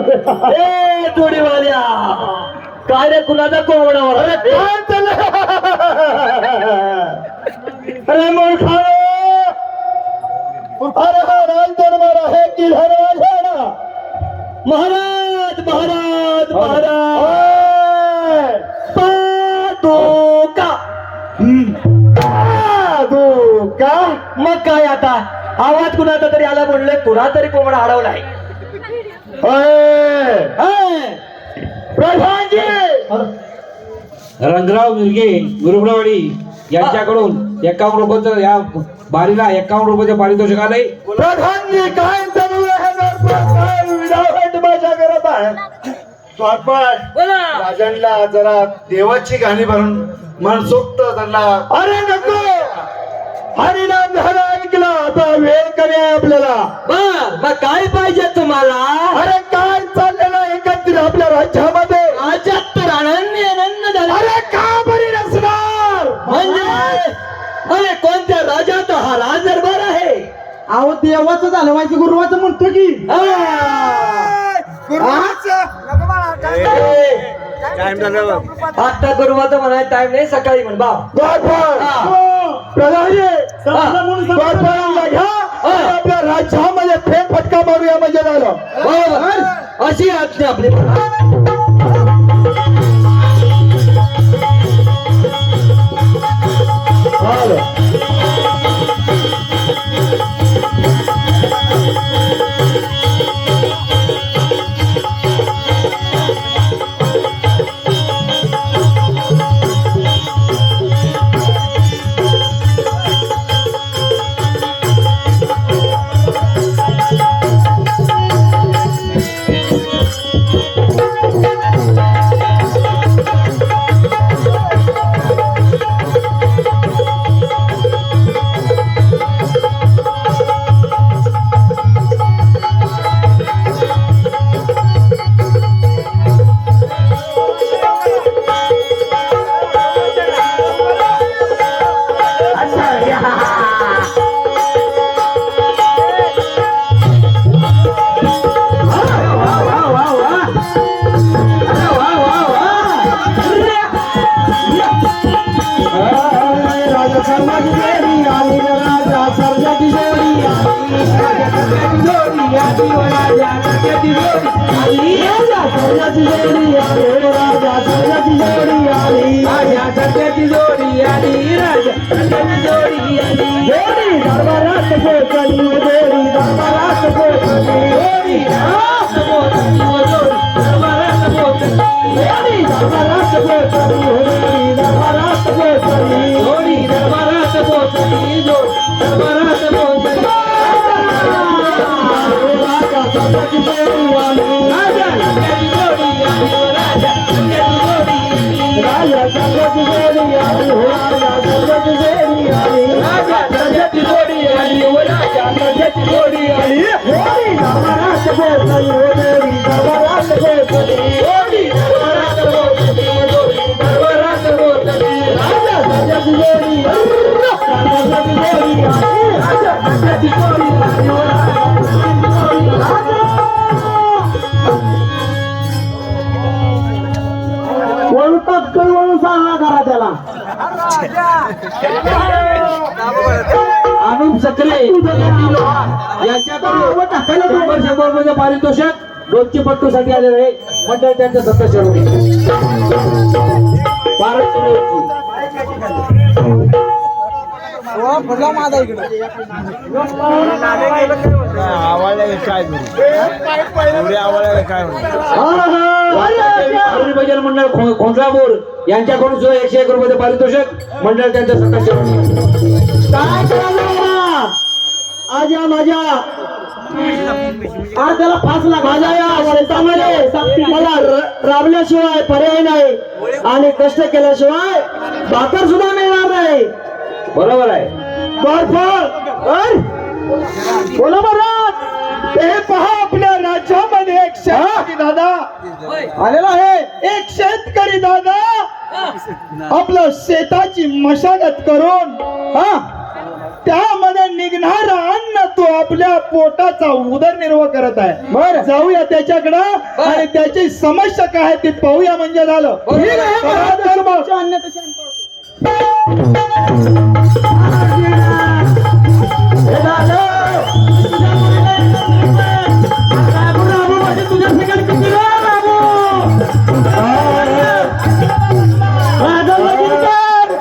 ए जोडीवाल्या काय रे कुणाचा कोंबडावर अरे काय चाललंय? अरे मूर्खा, अरे हा राजदरबार आहे की धर्मशाळा? महाराज महाराज महाराज ओय! पादुका पादुका? मग काय आता आवाज कुणाचा तरी आला म्हणले कुणा तरी कोंबडा अडवलाय ओय! प्रधानजी, रंगराव मिरगे गुरुबरावाडी यांच्याकडून 51 रुपयाचं या बारीला 51 रुपयाचं पारितोषिक आलंय. प्रधानजी काय चालू आहे? काय विडावट भाषा करत आहे? स्वारपाट राजांना जरा देवाची गाणी भरून मनसोक्त त्यांना. अरे नको, हरिनाम झाला ऐकला, आता वेळ कमी आहे आपल्याला. बर मग काय पाहिजे तुम्हाला अरे काय चाललेलं एकत्रित आपल्या राज्यामध्ये? राज्यात तर आनंद झाला अरे का बरी नसणार? म्हणजे अरे कोणत्या राजात हा राज दरबार आहे अहो देवाचं झालं माहिती, गुरुवाचं म्हणतो की. आता गुरुवाचा म्हणाय टाइम नाही सकाळी म्हण बा आपल्या राज्यामध्ये फेक फटका मारूया म्हणजे झालं. बरोबर अशी आज्ञा आपली वळून सांगा करा त्याला. अनुप सक्रे यांच्याकडून 100 पारितोषिक रोजची पट्टूसाठी आलेलं आहे मंडळ त्यांच्या सदस्य माझा इकडे काय मंडळ खोंडरापूर यांच्याकडून सुद्धा 101 रुपयाचं पारितोषिक मंडळ त्यांच्या सदस्य काय करायला आज या माझ्या आज त्याला फास लाग माझ्या या शेतामध्ये मला राबल्याशिवाय पर्याय नाही आणि कष्ट केल्याशिवाय भाकर सुद्धा मिळणार नाही. बरोबर आहे. बोला महाराज, हे पहा आपल्या राज्यामध्ये एक शेतकरी दादा आलेला आहे. एक शेतकरी दादा आपलं शेताची मशागत करून त्यामध्ये निघणारं अन्न तो आपल्या पोटाचा उदरनिर्वाह करत आहे. बरं. जाऊया त्याच्याकडं आणि त्याची समस्या काय आहे ती पाहूया म्हणजे झालं. ठीक आहे. चला तर मग. अन्य